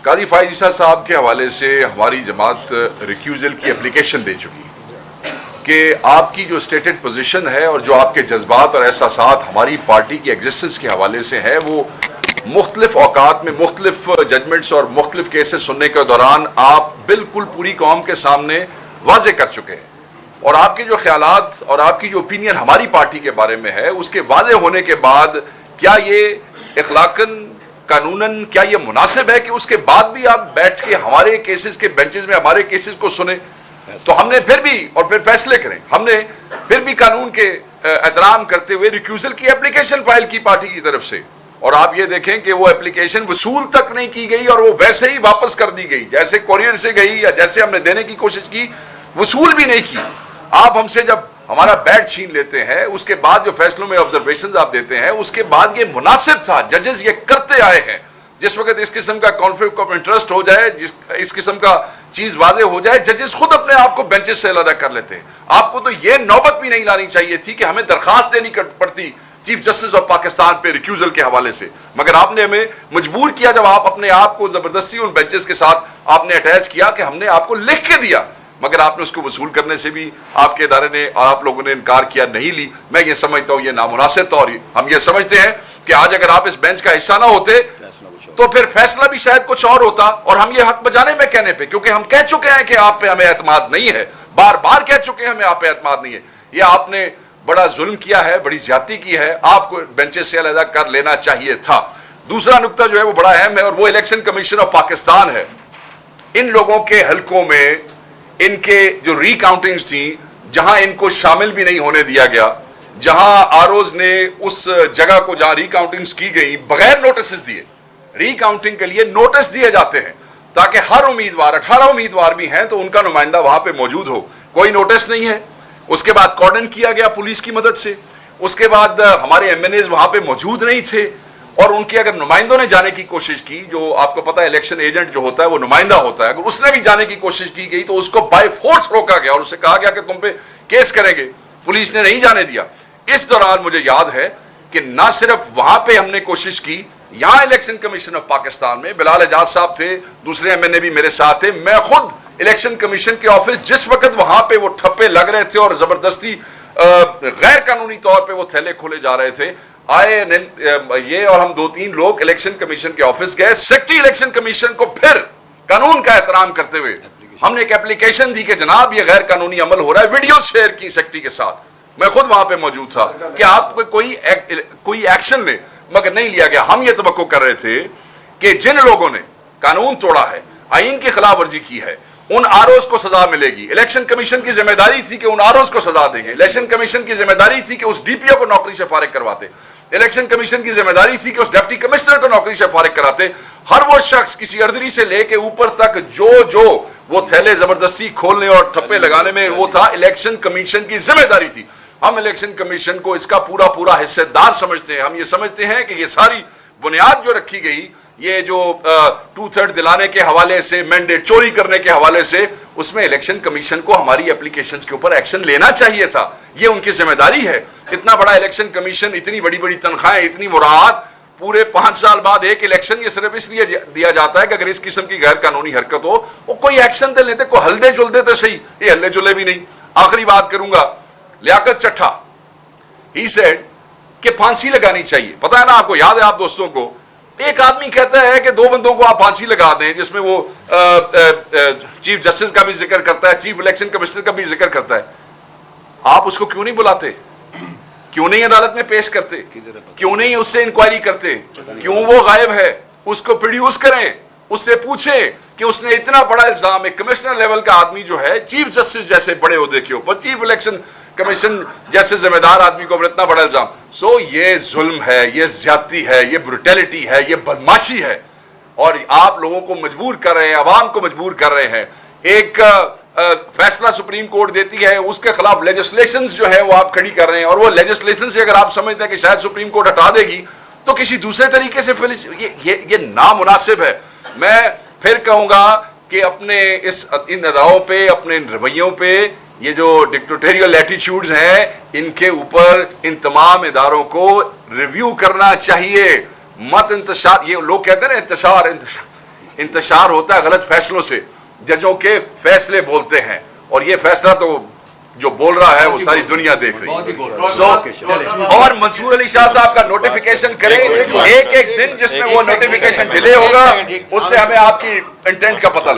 قاضی فائز عیسیٰ صاحب کے حوالے سے ہماری جماعت ریکیوزل کی اپلیکیشن دے چکی ہے کہ آپ کی جو اسٹیٹڈ پوزیشن ہے اور جو آپ کے جذبات اور احساسات ہماری پارٹی کی ایگزسٹنس کے حوالے سے ہے وہ مختلف اوقات میں مختلف ججمنٹس اور مختلف کیسز سننے کے دوران آپ بالکل پوری قوم کے سامنے واضح کر چکے ہیں، اور آپ کے جو خیالات اور آپ کی جو اوپینین ہماری پارٹی کے بارے میں ہے اس کے واضح ہونے کے بعد کیا یہ اخلاقاً قانوناً کیا یہ مناسب ہے کہ اس کے بعد بھی آپ بیٹھ کے ہمارے کیسز کے بینچز میں ہمارے کیسز کو سنیں؟ تو ہم نے پھر بھی اور پھر فیصلے کریں، ہم نے پھر بھی قانون کے احترام کرتے ہوئے ریکیوزل کی اپلیکیشن فائل کی پارٹی کی طرف سے، اور آپ یہ دیکھیں کہ وہ اپلیکیشن وصول تک نہیں کی گئی اور وہ ویسے ہی واپس کر دی گئی، جیسے کوریئر سے گئی یا جیسے ہم نے دینے کی کوشش کی وصول بھی نہیں کی۔ آپ ہم سے جب ہمارا بیٹ چھین لیتے ہیں اس کے بعد جو فیصلوں میں آبزرویشنز آپ دیتے ہیں اس کے بعد یہ مناسب تھا، ججز یہ کرتے آئے ہیں، جس وقت اس قسم کا کانفلکٹ آف انٹرسٹ ہو جائے، اس قسم کا چیز واضح ہو جائے، ججز خود اپنے آپ کو بینچز سے علیحدہ کر لیتے ہیں۔ آپ کو تو یہ نوبت بھی نہیں لانی چاہیے تھی کہ ہمیں درخواست دینی پڑتی چیف جسٹس آف پاکستان پہ ریکیوزل کے حوالے سے، مگر آپ نے ہمیں مجبور کیا جب آپ اپنے آپ کو زبردستی ان بینچز کے ساتھ آپ نے اٹیچ کیا کہ ہم نے آپ کو لکھ کے دیا، مگر آپ نے اس کو وصول کرنے سے بھی آپ کے ادارے نے اور آپ لوگوں نے انکار کیا، نہیں لی۔ میں یہ سمجھتا ہوں یہ نامناسب تھا، اور ہم یہ سمجھتے ہیں کہ آج اگر آپ اس بینچ کا حصہ نہ ہوتے تو پھر فیصلہ بھی شاید کچھ اور ہوتا، اور ہم یہ حق بجانے میں کہنے پہ، کیونکہ ہم کہہ چکے ہیں کہ آپ پہ ہمیں اعتماد نہیں ہے، بار بار کہہ چکے ہیں ہمیں آپ پہ اعتماد نہیں ہے، یہ آپ نے بڑا ظلم کیا ہے، بڑی زیادتی کی ہے، آپ کو بینچز سے علیحدہ کر لینا چاہیے تھا۔ دوسرا نقطہ جو ہے وہ بڑا اہم ہے اور وہ الیکشن کمیشن آف پاکستان ہے۔ ان لوگوں کے حلقوں میں ان کے جو ری کاؤنٹنگز تھیں، جہاں ان کو شامل بھی نہیں ہونے دیا گیا، جہاں آروز نے اس جگہ کو جہاں ری کاؤنٹنگز کی گئی بغیر نوٹسز دیے، ری کاؤنٹنگ کے لیے نوٹس دیے جاتے ہیں تاکہ ہر امیدوار 18 امیدوار بھی ہیں تو ان کا نمائندہ وہاں پہ موجود ہو، کوئی نوٹس نہیں ہے۔ اس کے بعد کارڈن کیا گیا پولیس کی مدد سے، اس کے بعد ہمارے ایم این ایز وہاں پہ موجود نہیں تھے، اور ان کی اگر نمائندوں نے جانے کی کوشش کی، جو آپ کو پتا ہے الیکشن ایجنٹ جو ہوتا ہے وہ نمائندہ ہوتا ہے، اگر اس نے بھی جانے کی کوشش کی گئی تو اس کو بائی فورس روکا گیا اور اسے کہا گیا کہ تم پہ کیس کریں گے، پولیس نے نہیں جانے دیا۔ اس دوران مجھے یاد ہے کہ نہ صرف وہاں پہ ہم نے کوشش کی، یہاں الیکشن کمیشن آف پاکستان میں بلال اعجاز صاحب تھے، دوسرے ایم این اے بھی میرے ساتھ تھے، میں خود الیکشن کمیشن کے آفس جس وقت وہاں پہ وہ ٹھپے لگ رہے تھے اور زبردستی غیر قانونی طور پہ وہ تھیلے کھولے جا رہے تھے، آئے یہ اور ہم 2-3 لوگ الیکشن کمیشن کے آفس گئے، سیکرٹری الیکشن کمیشن کو پھر قانون کا احترام کرتے ہوئے ہم نے ایک اپلیکیشن دی کہ جناب یہ غیر قانونی عمل ہو رہا ہے، ویڈیو شیئر کی سیکرٹری کے ساتھ، میں خود وہاں پہ موجود تھا کہ آپ کوئی ایکشن لیں، مگر نہیں لیا گیا۔ ہم یہ توقع کر رہے تھے کہ جن لوگوں نے قانون توڑا ہے، آئین کی خلاف ورزی کی ہے، ان آروز کو سزا ملے گی۔ الیکشن کمیشن کی ذمہ داری تھی کہ ان آروز کو سزا دیں گے، الیکشن کمیشن کی ذمہ داری تھی کہ اس ڈی پی او کو نوکری سے فارغ کرواتے، الیکشن کمیشن کی ذمہ داری تھی کہ اس ڈپٹی کمشنر کو نوکری سے فارغ کراتے۔ ہر وہ شخص کسی اردری سے لے کے اوپر تک جو وہ تھیلے زبردستی کھولنے اور ٹھپے لگانے میں وہ تھا، الیکشن کمیشن کی ذمہ داری تھی۔ ہم الیکشن کمیشن کو اس کا پورا حصہ دار سمجھتے ہیں۔ ہم یہ سمجھتے ہیں کہ یہ ساری بنیاد جو رکھی گئی، یہ جو 2/3 دلانے کے حوالے سے، مینڈیٹ چوری کرنے کے حوالے سے، اس میں الیکشن کمیشن کو ہماری اپلیکیشنز کے اوپر ایکشن لینا چاہیے تھا، یہ ان کی ذمہ داری ہے۔ اتنا بڑا الیکشن کمیشن، اتنی بڑی تنخواہیں، اتنی مراعات، پورے 5 سال بعد ایک الیکشن، یہ صرف اس لیے دیا جاتا ہے کہ اگر اس قسم کی غیر قانونی حرکت ہو وہ کوئی ایکشن دے لیتے، کوئی ہلدے جلدے تو صحیح، یہ ہلے جلے بھی نہیں۔ آخری بات کروں گا، لیاقت چٹھا ہی سیڈ کہ پھانسی لگانی چاہیے۔ پتہ ہے نا آپ کو، یاد ہے آپ دوستوں کو، ایک آدمی کہتا ہے کہ 2 بندوں کو آپ پھانسی لگا دیں، جس میں وہ چیف جسٹس کا بھی ذکر کرتا ہے، چیف الیکشن کمشنر کا بھی ذکر کرتا ہے۔ آپ اس کو کیوں نہیں بلاتے؟ کیوں نہیں عدالت میں پیش کرتے؟ کیوں نہیں اس سے انکوائری کرتے؟ کیوں وہ غائب ہے؟ اس کو پروڈیوس کریں، اس سے پوچھیں کہ اس نے اتنا بڑا الزام، ایک کمشنر لیول کا آدمی جو ہے، چیف جسٹس جیسے بڑے عہدے کے اوپر، چیف الیکشن کمیشن جیسے ذمہ دار آدمی کو اتنا بڑا الزام، یہ ظلم ہے، یہ زیادتی ہے، یہ بروٹیلٹی ہے، یہ بدماشی ہے، اور آپ لوگوں کو مجبور کر رہے ہیں، عوام کو مجبور کر رہے ہیں۔ ایک فیصلہ سپریم کورٹ دیتی ہے، اس کے خلاف لیجسلیشنز جو ہے وہ آپ کھڑی کر رہے ہیں، اور وہ لیجسلیشن سے اگر آپ سمجھتے ہیں کہ شاید سپریم کورٹ ہٹا دے گی تو کسی دوسرے طریقے سے یہ نامناسب ہے۔ میں پھر کہوں گا کہ اپنے ان اداؤں پہ، اپنے ان رویوں پہ، یہ جو ڈکٹیٹوریل ایٹیچیوڈز ہیں، ان کے اوپر ان تمام اداروں کو ریویو کرنا چاہیے۔ مت انتشار، یہ لوگ کہتے ہیں نا انتشار، انتشار ہوتا ہے غلط فیصلوں سے، ججوں کے فیصلے بولتے ہیں، اور یہ فیصلہ تو جو بول رہا ہے وہ ساری دنیا دیکھ رہی ہے۔ اور منصور علی شاہ صاحب کا نوٹیفیکیشن کریں، ایک ایک دن جس میں وہ نوٹیفیکیشن ڈیلے ہوگا اس سے ہمیں آپ کی انٹینٹ کا پتہ